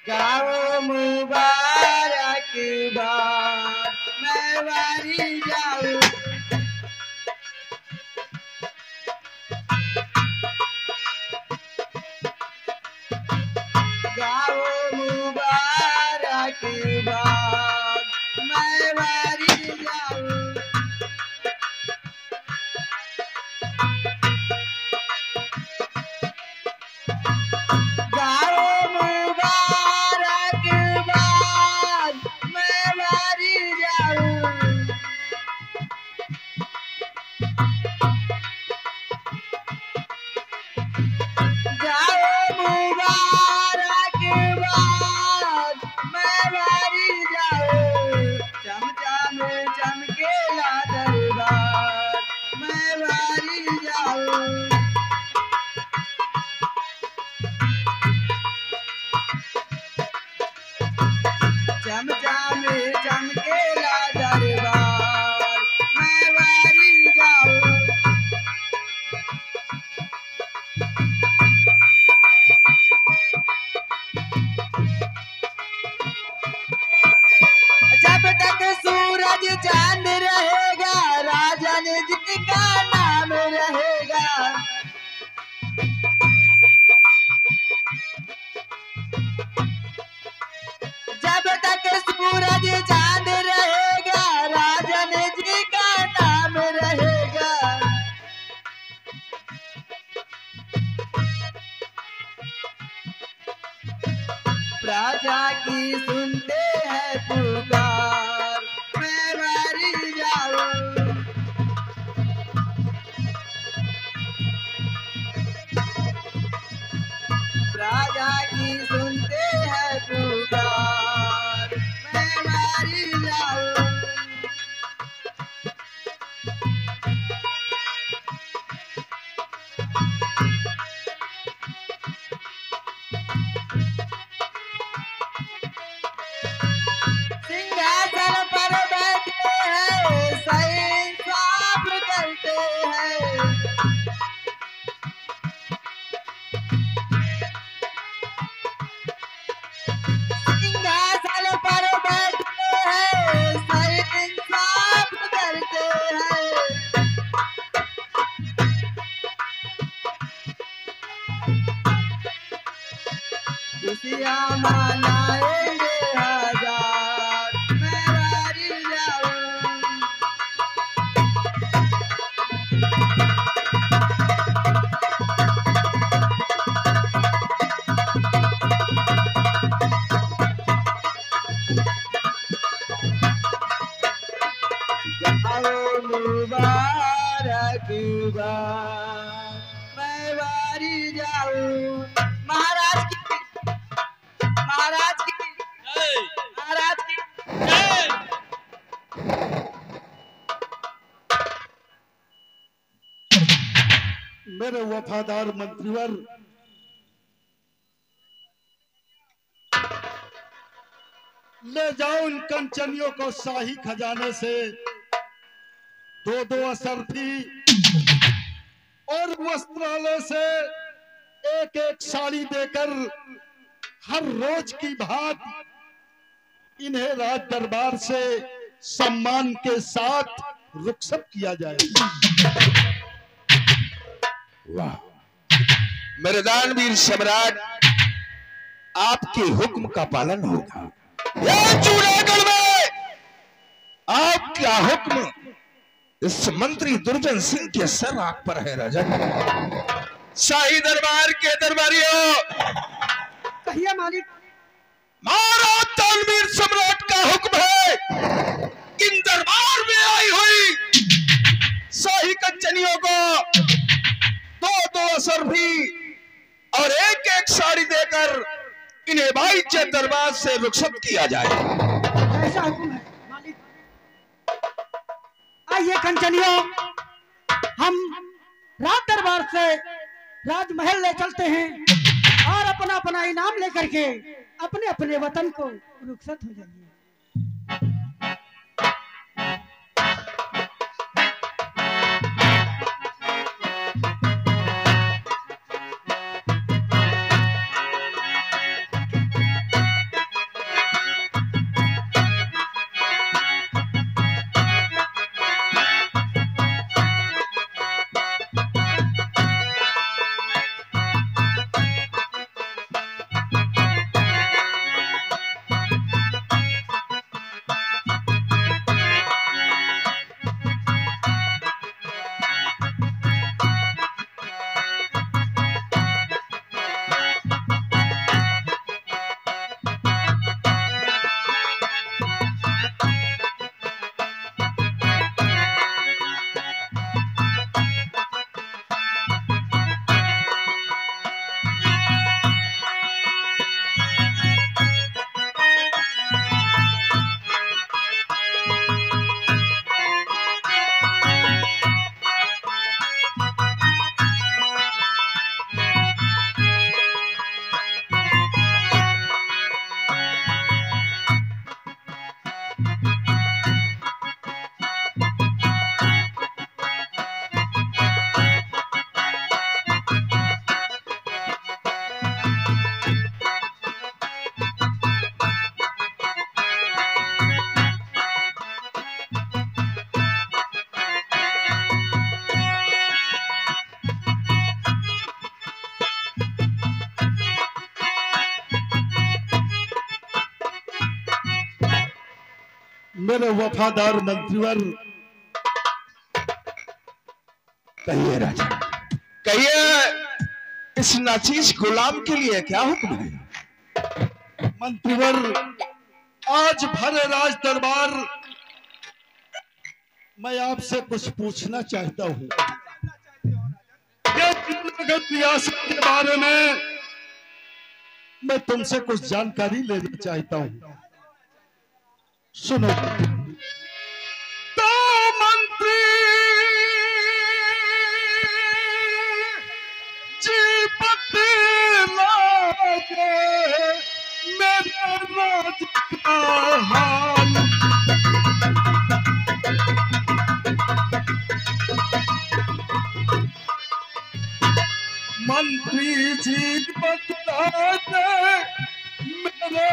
गाओ मुबारक बार मैं वारी जाऊं। गाओ मुबारक बार मैं वारी जाऊं। गाओ मुबारक बार मैं वारी जाऊं। गाओ मुबारक बार मैं वारी जाऊं। चमचा में चमकेला दरबार मैं वारी जाऊं। चमचा में चमकेला दरबार मैं वारी जाऊं। जब तक सूरज चांद रहेगा राजन जी का नाम रहेगा। जब तक सूरज चांद रहेगा राजन जी का नाम रहेगा। प्रजा की सुनते हैं पुकार मैं वारी जाऊं। प्रजा की सुनते हैं पुकार मैं वारी जाऊं। सिंहासन पर बैठे हैं सही साफ करते हैं। सिंहासन पर बैठे हैं सही साफ करते हैं। खुशियाँ मनाएंगे हजार मैं वारी जाऊं। गाओ मुबारक बार मैं वारी जाऊं। महाराज की महाराज की महाराज की मेरे वफादार मंत्रीवर, ले जाओ इन कंचनियों को शाही खजाने से दो दो असरफी और वस्त्रालय से एक एक साड़ी देकर हर रोज की बात इन्हें राज दरबार से सम्मान के साथ रुखसत किया जाए। वाह मेरे दानवीर सम्राट, आपके हुक्म का पालन होगा। ये जूनागढ़ में आपका हुक्म इस मंत्री दुर्जन सिंह के सर आंख पर है राजन। शाही दरबार के दरबारियों, कहिए मालिक। महाराज दानवीर सम्राट का हुक्म है इन दरबार में आई हुई शाही कंचनियों को दो दो असरफी और एक एक साड़ी देकर इन्हें भाईचे दरबार से रुखसत किया जाए। ऐसा हुक्म है मालिक। आइए कंचनियों, हम राज दरबार से राजमहल ले चलते हैं और अपना अपना इनाम लेकर के अपने अपने वतन को रुखसत हो जाइए। मेरे वफादार मंत्रीवर, कहिए राजा, कहिए इस नाचीज गुलाम के लिए क्या हुक्म है? मंत्रीवर, आज भरे राज दरबार मैं आपसे कुछ पूछना चाहता हूँ। जूनागढ़ रियासत के बारे में मैं तुमसे कुछ जानकारी लेना चाहता हूँ। सुनो। तो मंत्री जी बतलाओगे मेरे राज का हाल। मंत्री जी बतला दे मेरे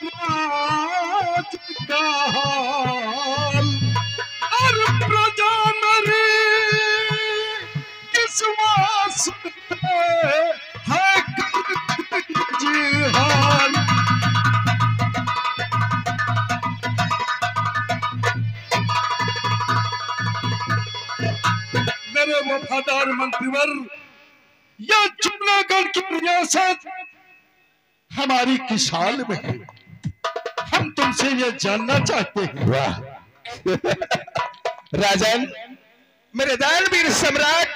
राज का हाल, और प्रजा मेरी किस वास्ते है जी हाल। मेरे वफादार मंत्रीवर, यह जूनागढ़ की रियासत हमारी किस हाल में है, हम तुमसे यह जानना चाहते हैं। वाह राजन, मेरे दानवीर सम्राट,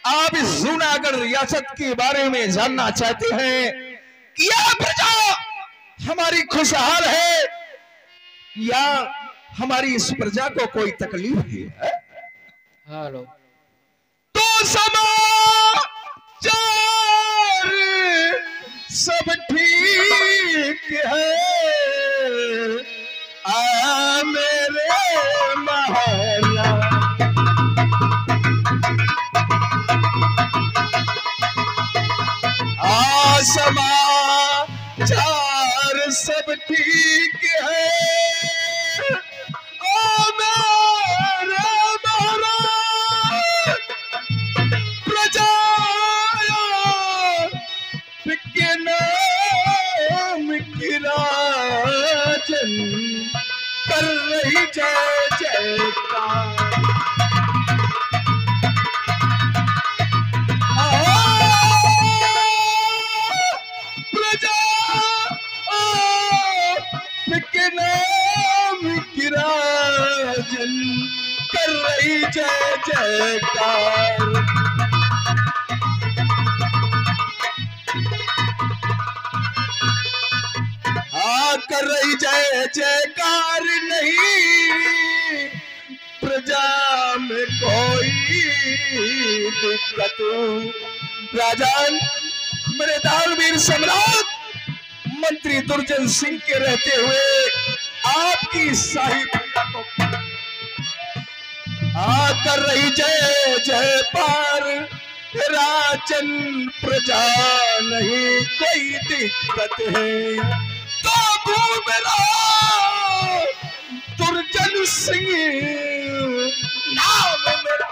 आप इस जूनागढ़ रियासत के बारे में जानना चाहते हैं कि यह प्रजा हमारी खुशहाल है या हमारी इस प्रजा को कोई तकलीफ है? हेलो, तो समाचार सब ठीक है, आ मेरे महाराज। समाचार सब ठीक है, ओ मेरे महाराज। प्रजा के नाम की राजन कर रही जय जयकार। कर रही जय जयकार। हाँ, कर रही जय जयकार, नहीं प्रजा में कोई दिक्कत। राजन, मेरे दानवीर सम्राट मंत्री दुर्जन सिंह के रहते हुए आपकी शाही प्रजा को कर रही जय जय पार। राजन, प्रजा नहीं कोई दिक्कत है, तो मेरा दुर्जन सिंह नाम मेरा।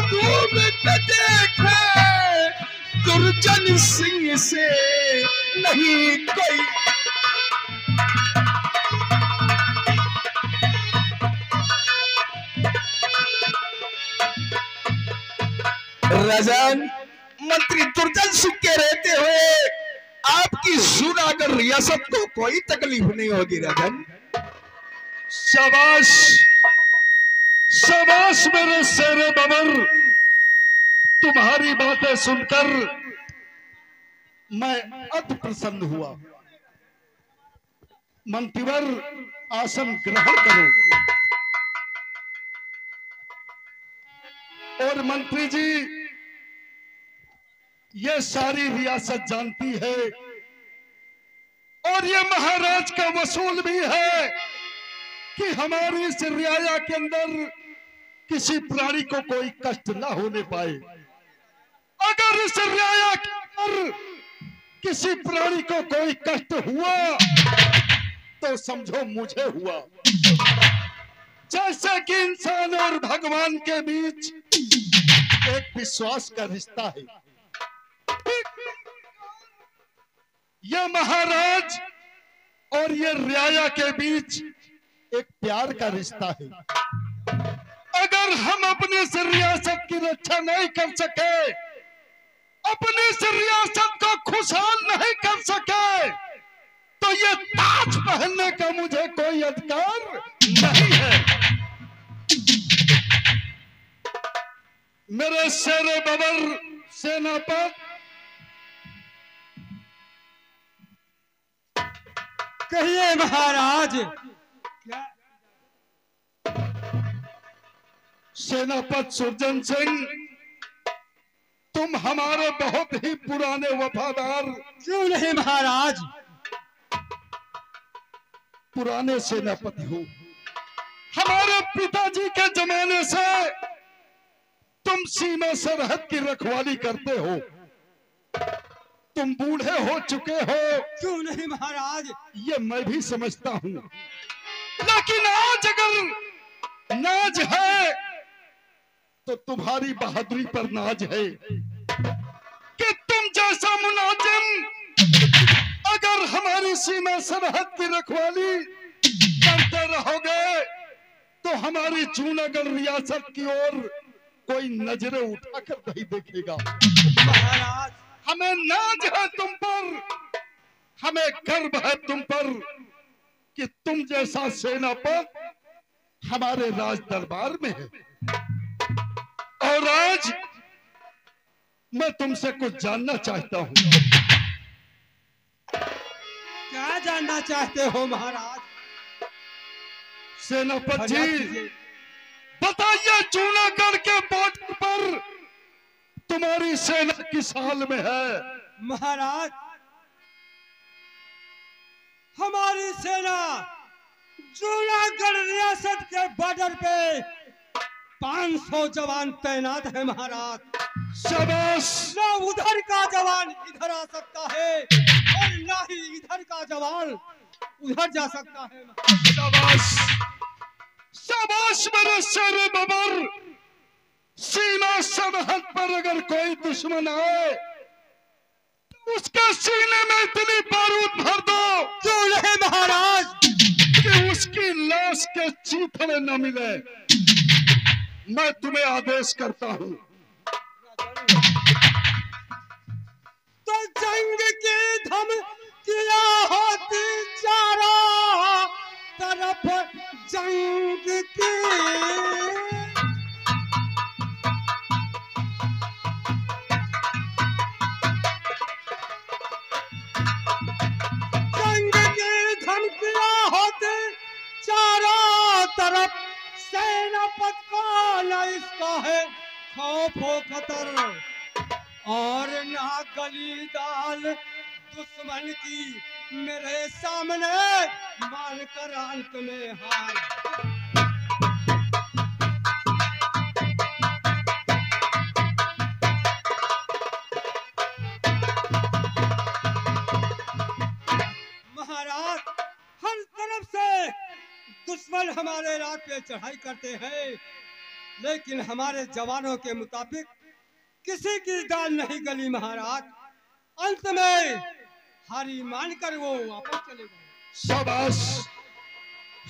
घूम के देखे दुर्जन सिंह से नहीं कोई। राजन, मंत्री दुर्जन सिंह के रहते हुए आपकी जूनागढ़ रियासत को कोई तकलीफ नहीं होगी। राजन, शाबाश शाबाश मेरे शेरे बबर, तुम्हारी बातें सुनकर मैं अति प्रसन्न हुआ। मंत्रीवर, आसन ग्रहण करो। और मंत्री जी, ये सारी रियासत जानती है और ये महाराज का वसूल भी है कि हमारी इस रियाया के अंदर किसी प्राणी को कोई कष्ट ना होने पाए। अगर इस रियाया के अंदर किसी प्राणी को कोई कष्ट हुआ तो समझो मुझे हुआ। जैसे कि इंसान और भगवान के बीच एक विश्वास का रिश्ता है, ये महाराज और ये रियाया के बीच एक प्यार का रिश्ता है। अगर हम अपनी इस रियासत की रक्षा नहीं कर सके, अपनी इस रियासत को खुशहाल नहीं कर सके, तो ये ताज पहनने का मुझे कोई अधिकार नहीं है। मेरे शेर बबर सेनापति, कहिए महाराज। सेनापति सुरजन सिंह, तुम हमारे बहुत ही पुराने वफादार, क्यों नहीं महाराज, पुराने सेनापति हो। हमारे पिताजी के जमाने से तुम सीमा सरहद की रखवाली करते हो। तुम बूढ़े हो चुके हो, क्यों नहीं महाराज, ये मैं भी समझता हूँ, लेकिन आज अगर नाज है तो तुम्हारी बहादुरी पर नाज है कि तुम जैसा मुलाजिम अगर हमारी सीमा सरहद की रखवाली करते रहोगे तो हमारी जूनागढ़ रियासत की ओर कोई नजरें उठाकर नहीं देखेगा। महाराज हमें नाज है तुम पर, हमें गर्व है तुम पर कि तुम जैसा सेनापति हमारे राज दरबार में है। और आज मैं तुमसे कुछ जानना चाहता हूं। क्या जानना चाहते हो महाराज? सेनापति फरियाद जी, कीजिए। बताइए जूनागढ़ के बॉर्डर पर तुम्हारी सेना किस हाल में है? महाराज हमारी सेना जूनागढ़ रियासत के बॉर्डर पे 500 जवान तैनात है महाराज। शाबाश, ना उधर का जवान इधर आ सकता है और ना ही इधर का जवान उधर जा सकता है। शाबाश, शाबाश मेरे शेर बबर। सीमा सरहद पर अगर कोई दुश्मन आए तो उसके सीने में इतनी बारूद भर दो, क्यों नहीं महाराज, कि उसकी लाश के चीथड़े न मिले। मैं तुम्हें आदेश करता हूं। तो जंग की धमकियां होती चारों तरफ, जंग की धमकियां होती चारों तरफ, सेनापति को न इसका है खौफ हो खतर, और ना गली दाल दुश्मन की मेरे सामने मानकर अंत में हार। महाराज हर तरफ से दुश्मन हमारे रात पे चढ़ाई करते हैं, लेकिन हमारे जवानों के मुताबिक किसी की दाल नहीं गली महाराज। अंत में हारी मानकर वो वापस चले गए। शाबाश,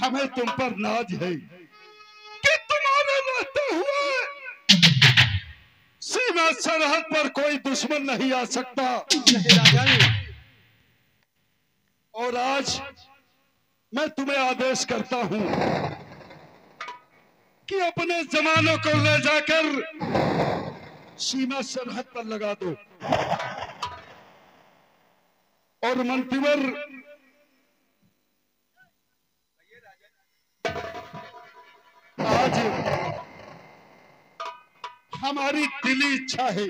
हमें तुम पर नाज है कि तुम्हारे रहते हुए सीमा सरहद पर कोई दुश्मन नहीं आ सकता। नहीं राजन, और आज मैं तुम्हें आदेश करता हूं कि अपने जवानों को ले जाकर सीमा सरहद पर लगा दो। और मंत्रीवर, आज हमारी दिली इच्छा है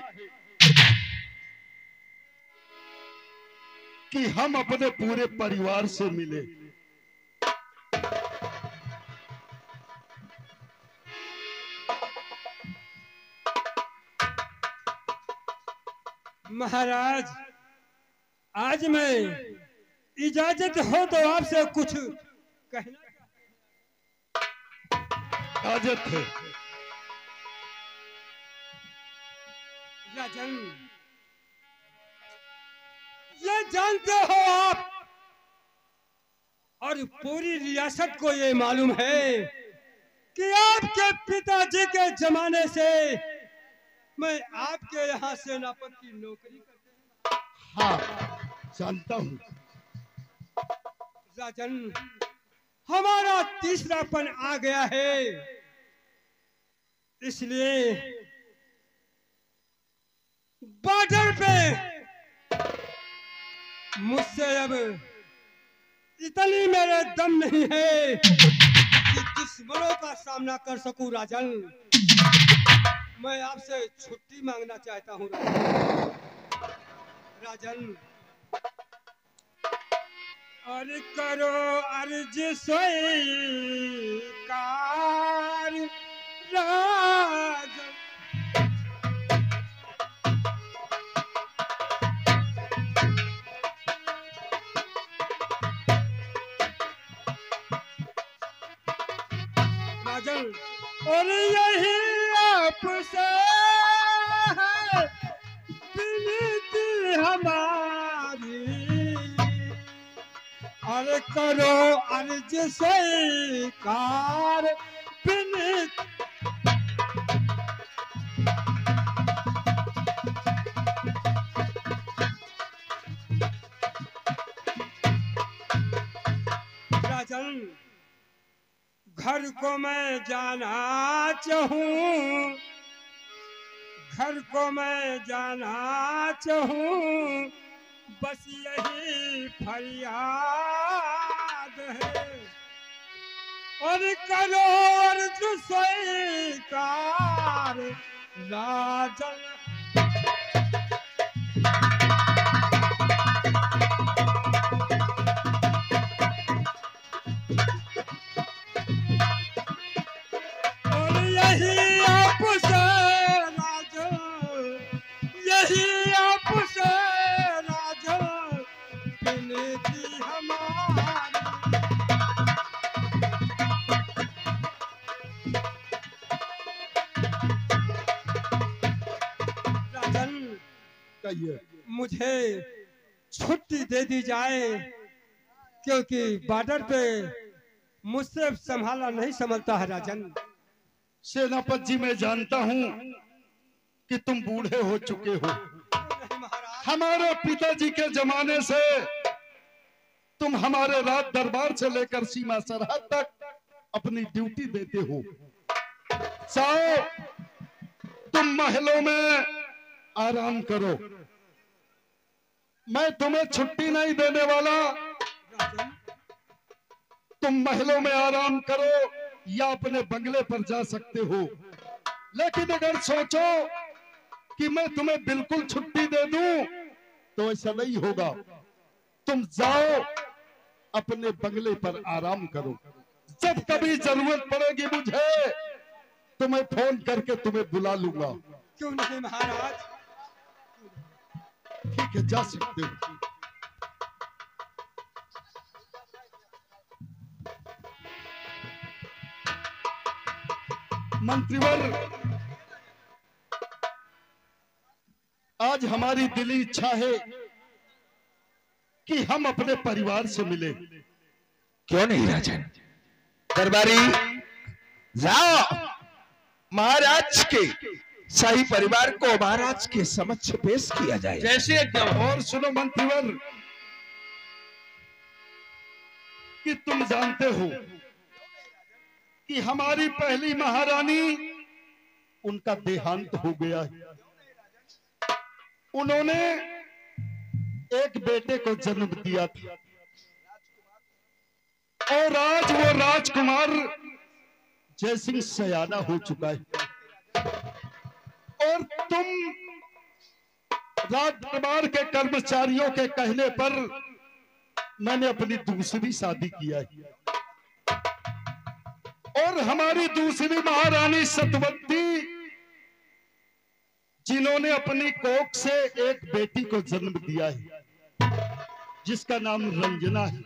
कि हम अपने पूरे परिवार से मिले। महाराज आज मैं इजाजत हो तो आपसे कुछ कहना इजाजत है। राजन, ये जानते हो आप और पूरी रियासत को ये मालूम है कि आपके पिताजी के जमाने से मैं आपके यहाँ सेनापति की नौकरी करता हूँ। हाँ जानता हूँ। राजन, हमारा तीसरापन आ गया है, इसलिए बॉर्डर पे मुझसे अब इतनी मेरे दम नहीं है कि दुश्मनों का सामना कर सकूं। राजन, मैं आपसे छुट्टी मांगना चाहता हूं। राजन, और करो अर्ज स्वीकार राजन। राजन, और यही आपसे है विनती हमारी, और करो अर्ज स्वीकार विनती। राजन, घर को मैं जाना चाहूं, घर को मैं जाना चाहूं, बस यही फरियाद है, और करो अर्ज स्वीकार राजन। और यही आपसे राजन, यही आपसे राजन विनती हमारी। राजन, कहिए। मुझे छुट्टी दे दी जाए, क्योंकि बॉर्डर पे मुझसे संभाला नहीं संभलता है। राजन, सेनापति जी, मैं जानता हूँ कि तुम बूढ़े हो चुके हो। नहीं महाराज, हमारे पिताजी के जमाने से तुम हमारे राज दरबार से लेकर सीमा सरहद तक अपनी ड्यूटी देते हो। जाओ, तुम महलों में आराम करो, मैं तुम्हें छुट्टी नहीं देने वाला। राजन, तुम महलों में आराम करो या अपने बंगले पर जा सकते हो, लेकिन अगर सोचो कि मैं तुम्हें बिल्कुल छुट्टी दे दूं तो ऐसा नहीं होगा। तुम जाओ, अपने बंगले पर आराम करो। जब कभी जरूरत पड़ेगी मुझे तो मैं फोन करके तुम्हें बुला लूंगा। क्यों नहीं महाराज? ठीक है, जा सकते हो। मंत्रीवर, आज हमारी दिली इच्छा है कि हम अपने परिवार से मिले। क्यों नहीं राजन? दरबारी, जाओ, महाराज के शाही परिवार को महाराज के समक्ष पेश किया जाए। जैसे और सुनो मंत्रीवर, कि तुम जानते हो कि हमारी पहली महारानी, उनका देहांत हो गया है। उन्होंने एक बेटे को जन्म दिया था और आज वो राजकुमार जयसिंह सयाना हो चुका है। और तुम राज दरबार के कर्मचारियों के कहने पर मैंने अपनी दूसरी शादी किया है। और हमारी दूसरी महारानी सतवंती, जिन्होंने अपनी कोख से एक बेटी को जन्म दिया है जिसका नाम रंजना है,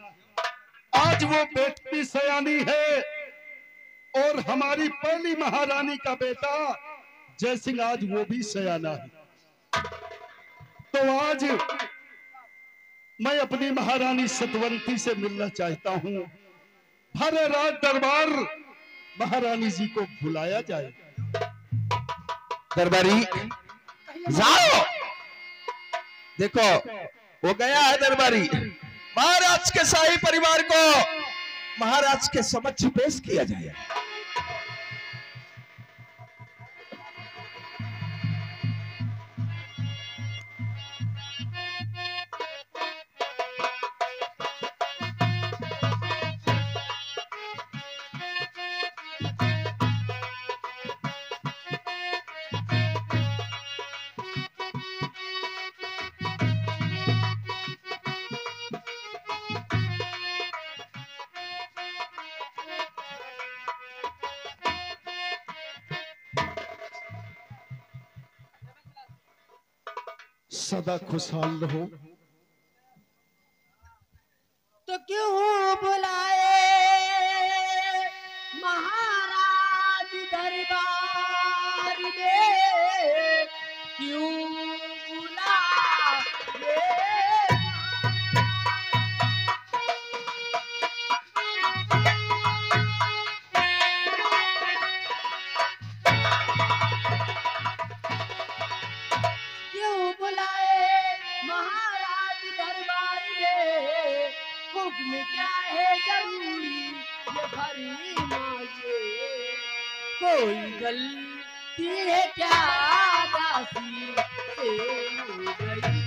आज वो बेटी सयानी है। और हमारी पहली महारानी का बेटा जयसिंह आज वो भी सयाना है। तो आज मैं अपनी महारानी सतवंती से मिलना चाहता हूँ। हर रात दरबार महारानी जी को बुलाया जाए। दरबारी जाओ, देखो वो गया है दरबारी। महाराज के शाही परिवार को महाराज के समक्ष पेश किया जाए। सदा खुशहाल रहो। तो क्यों बुलाए महाराज दरबार में, क्यों बुलाए महाराज दरबार में, हुक्म क्या है जरूरी ये भरी मांगे, कोई गलती है क्या दासी से हो गई।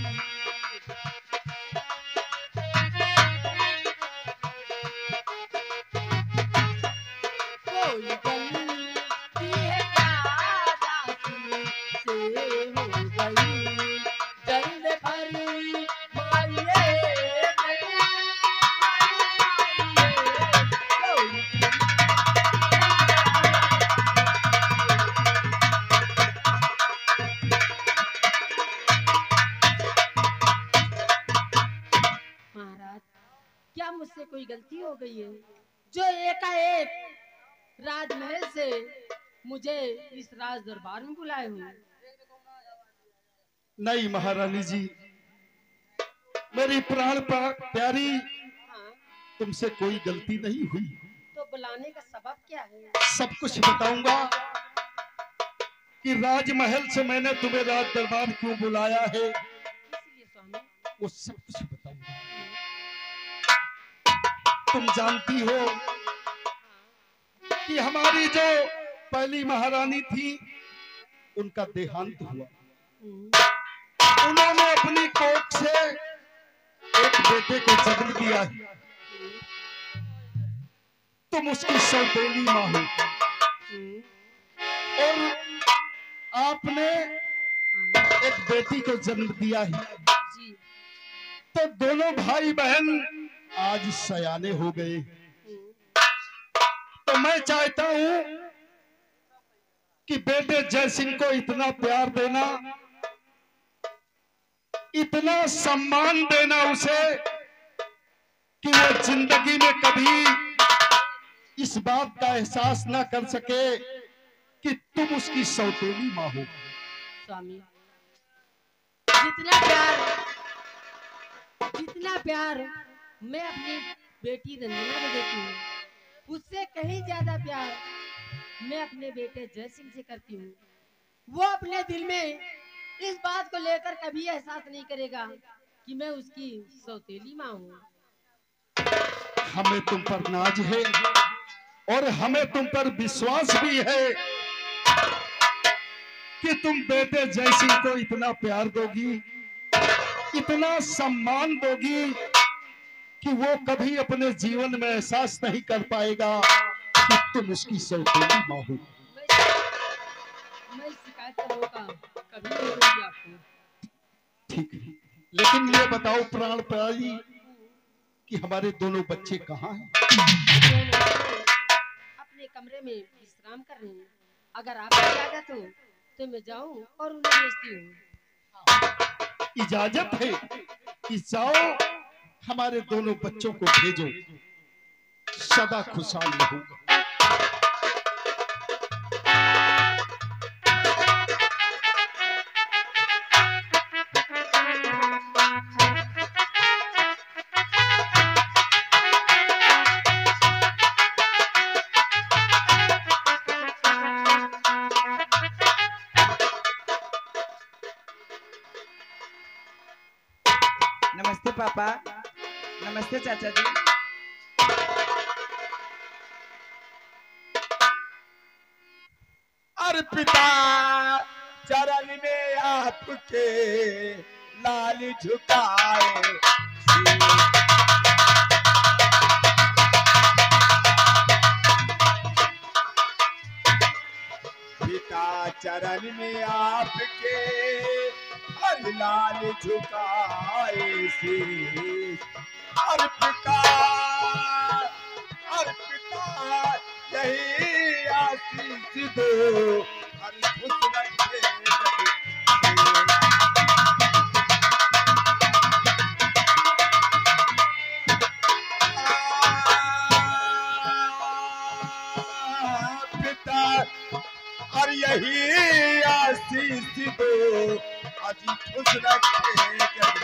कोई गलती है क्या दासी से हो गई, जल्द भरी क्या मुझसे कोई गलती हो गई है जो एकाएक राजमहल से मुझे इस राज दरबार में बुलाए हुए? नहीं महारानी जी, मेरी प्राण प्यारी, तुमसे कोई गलती नहीं हुई। तो बुलाने का सबब क्या है? सब कुछ बताऊंगा कि राजमहल से मैंने तुम्हें राज दरबार क्यों बुलाया है, इसलिए स्वामी वो सब कुछ बताऊंगा। तुम जानती हो कि हमारी जो पहली महारानी थी उनका देहांत हुआ। उन्होंने अपनी कोख से एक बेटे को जन्म दिया है। तुम उसकी सौतेली मां हो और आपने एक बेटी को जन्म दिया है। तो दोनों भाई बहन आज सयाने हो गए। तो मैं चाहता हूं कि बेटे जयसिंह को इतना प्यार देना, इतना सम्मान देना उसे कि वो जिंदगी में कभी इस बात का एहसास ना कर सके कि तुम उसकी सौतेली मां हो। स्वामी, जितना प्यार मैं अपनी बेटी रंजना को देती हूँ, उससे कहीं ज्यादा प्यार मैं अपने बेटे जयसिंह से करती हूँ। वो अपने दिल में इस बात को लेकर कभी एहसास नहीं करेगा कि मैं उसकी सौतेली माँ हूँ। हमें तुम पर नाज है और हमें तुम पर विश्वास भी है कि तुम बेटे जयसिंह को इतना प्यार दोगी, इतना सम्मान दोगी कि वो कभी अपने जीवन में एहसास नहीं कर पाएगा कि तुम उसकी सौतेली मां हो। मैं शिकायत करूंगा, कभी नहीं करूंगी आपको। ठीक है, लेकिन ये बताओ प्राण प्यारी कि हमारे दोनों बच्चे कहाँ हैं? अपने कमरे में विश्राम कर रहे हैं। अगर आपकी इजाजत हो तो मैं जाऊं और उन्हें भेजती हूँ। इजाजत है कि जाओ, हमारे दोनों बच्चों को भेजो। सदा खुशहाल रहूंगा। पापा। नमस्ते चाचा जी। अर्पिता चरण में आपके लाल झुकाए पिता चरण में आपके हर लाल झुकाए शीश अर्पिता अर्पिता यही आशीष दो हर खुश रखे पिता और यही आशीष दो आज खुश रखे जग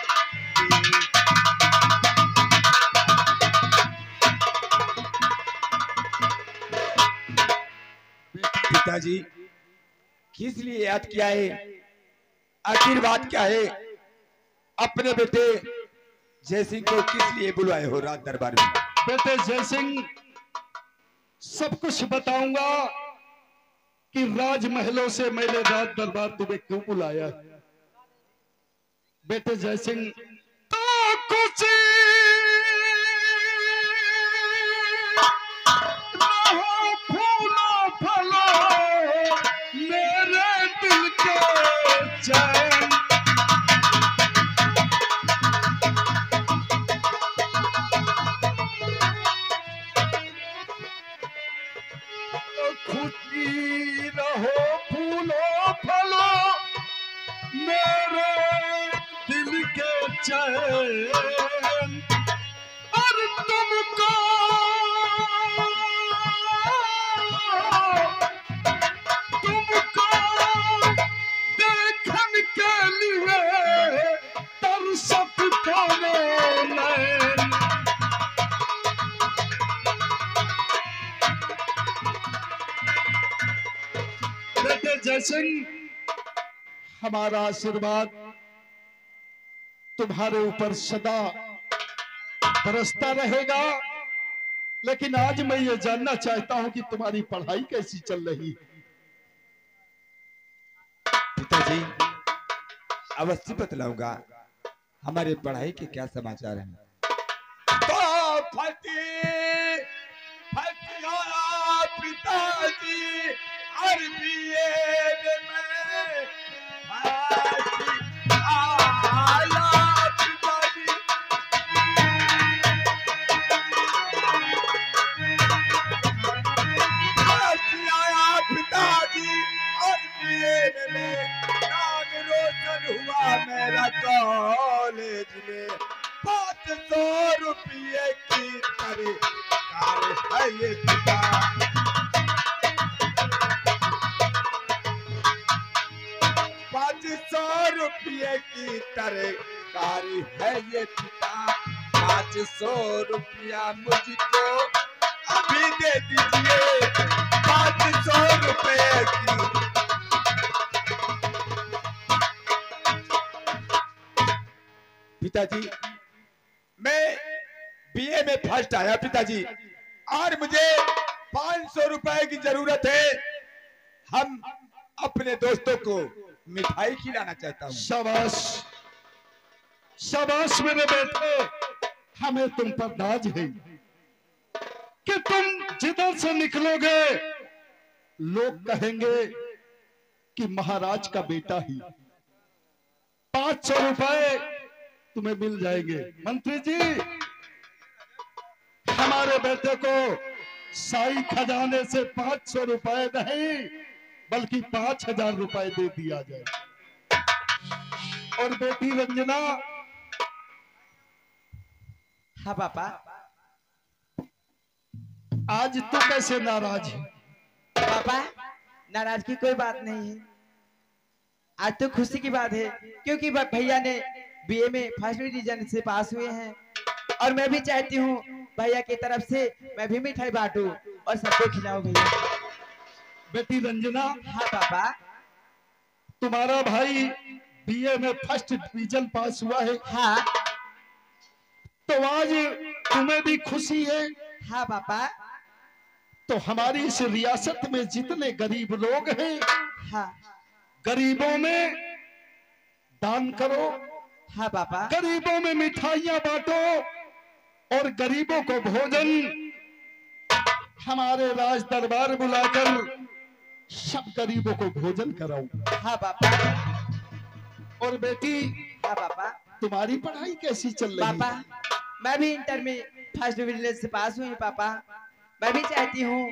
पिताजी किस लिए याद किया है? आखिर बात क्या है? अपने बेटे जयसिंह को किस लिए बुलाए हो रात दरबार में? बेटे जयसिंह सब कुछ बताऊंगा कि राजमहलों से मैंने रात दरबार तुम्हें क्यों बुलाया। बेटे जयसिंह तो कुछ रहो फूलो फलो मेरे दिल के चैन खुशी रहो फूलो फलो मेरे दिल के चैन और तुमको देखने के लिए तरसत दोनों नैन बेटे जयसिंह हमारा आशीर्वाद तुम्हारे ऊपर सदा बरसता रहेगा। लेकिन आज मैं ये जानना चाहता हूं कि तुम्हारी पढ़ाई कैसी चल रही है। पिताजी अवश्य बतलाऊंगा हमारे पढ़ाई के क्या समाचार हैं। तो फटी पिताजी और बीएड में आया पिताजी आया पिताजी और बीएड में नाम रोशन हुआ मेरा कॉलेज में 500 रुपये की तरह है ये पिता 500 रुपये की तरकारी है ये पिता 500 रुपया मुझको अभी दे दीजिए 500 रुपये की पिताजी मैं बीए में फर्स्ट आया पिताजी और मुझे 500 रुपए की जरूरत है। हम अपने दोस्तों को मिठाई खिलाना चाहता हूँ। शाबाश शाबाश मेरे बेटे, हमें तुम पर नाज है कि तुम जिधर से निकलोगे लोग कहेंगे कि महाराज का बेटा ही। 500 रुपए तुम्हें मिल जाएंगे। मंत्री जी हमारे बेटे को साई खजाने से 500 रुपए नहीं बल्कि 5000 रुपए दे दिया जाए। और बेटी रंजना। हाँ पापा। आज तो कैसे नाराज है? पापा नाराज की कोई बात नहीं है, आज तो खुशी की बात है क्योंकि भैया ने बीए में फर्स्ट डिवीजन से पास हुए हैं और मैं भी चाहती हूँ भैया की तरफ से मैं भी मिठाई बांटूं और सबको खिलाऊं भैया। बेटी रंजना। हाँ पापा। तुम्हारा भाई बीए में फर्स्ट डिवीजन पास हुआ है। हाँ। तो आज तुम्हें भी खुशी है। हाँ पापा। तो हमारी इस रियासत में जितने गरीब लोग हैं, हाँ गरीबों में दान करो, हाँ पापा। गरीबों में मिठाइयां बांटो और गरीबों को भोजन हमारे राज दरबार बुलाकर सब गरीबों को भोजन कराओ। हाँ पापा। और बेटी, हाँ पापा। तुम्हारी पढ़ाई कैसी चल रही है? पापा मैं भी इंटर में फर्स्ट डिवीजन से पास हुई पापा। मैं भी चाहती हूँ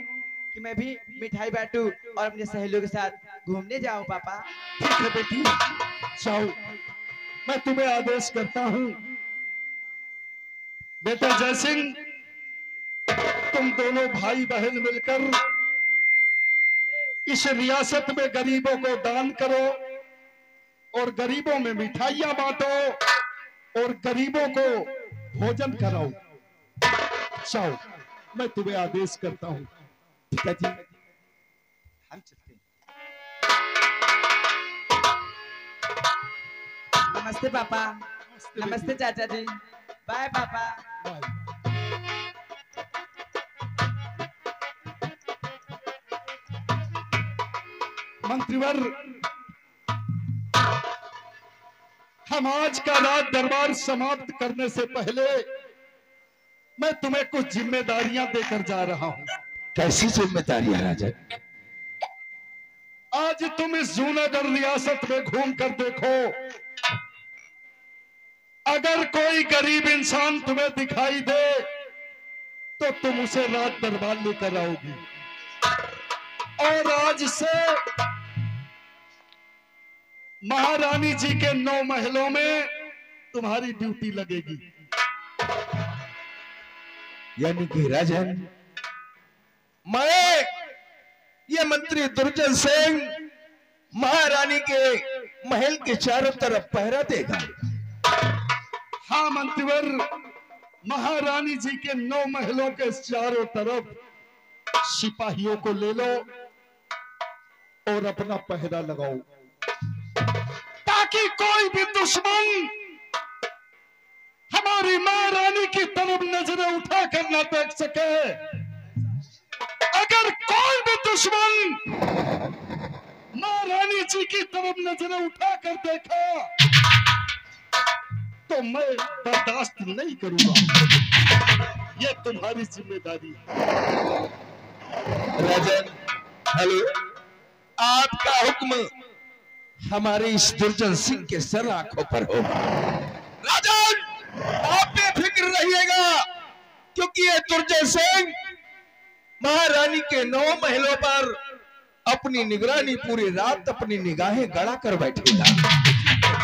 कि मैं भी मिठाई बांटूं और अपने सहेलियों के साथ घूमने जाऊं पापा। ठीक है बेटी, जाओ, मैं तुम्हें आदेश करता हूँ। बेटा जयसिंह, तुम दोनों भाई बहन मिलकर इस रियासत में गरीबों को दान करो और गरीबों में मिठाइयां बांटो और गरीबों को भोजन कराओ। जाओ, मैं तुम्हें आदेश करता हूँ। ठीक है जी, हम चलते हैं। नमस्ते पापा। नमस्ते चाचा जी। बाय पापा। बाय। मंत्रीवर, हम आज का राज दरबार समाप्त करने से पहले मैं तुम्हें कुछ जिम्मेदारियां देकर जा रहा हूं। कैसी जिम्मेदारियां राजन? आज तुम इस जूनागढ़ रियासत में घूम कर देखो, अगर कोई गरीब इंसान तुम्हें दिखाई दे तो तुम उसे राज दरबार लेकर आओगी और आज से महारानी जी के 9 महलों में तुम्हारी ड्यूटी लगेगी। यानी कि राजन, मैं ये मंत्री दुर्जन सिंह महारानी के महल के चारों तरफ पहरा देगा। हाँ मंत्रीवर, महारानी जी के 9 महलों के चारों तरफ सिपाहियों को ले लो और अपना पहरा लगाओ ताकि कोई भी दुश्मन हमारी महारानी की तरफ नजरें उठाकर न देख सके। अगर कोई भी दुश्मन महारानी जी की तरफ नजरें उठाकर देखा तो मैं बर्दाश्त नहीं करूंगा। यह तुम्हारी जिम्मेदारी है। राजन, हेलो, आपका हुक्म हमारे इस दुर्जन सिंह के सर आंखों पर होगा। राजन, आप बेफिक्र रहिएगा क्योंकि ये दुर्जन सिंह महारानी के 9 महलों पर अपनी निगरानी पूरी रात अपनी निगाहें गड़ा कर बैठेगा।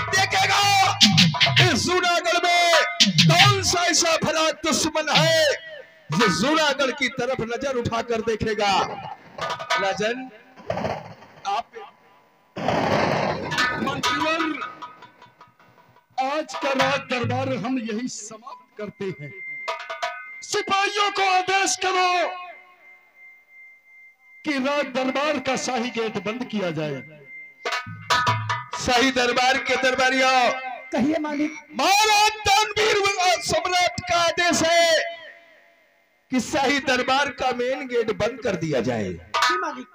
देखेगा इस जूनागढ़ में कौन सा ऐसा भला दुश्मन है जो जूनागढ़ की तरफ नजर उठाकर देखेगा। राजन, आप मंत्रीवर, आज का राज दरबार हम यही समाप्त करते हैं। सिपाहियों को आदेश करो कि राज दरबार का शाही गेट बंद किया जाए। शाही दरबार के दरबारियों, कहिए मालिक। महाराज दानवीर सम्राट का आदेश है कि शाही दरबार का मेन गेट बंद कर दिया जाए। जी मालिक।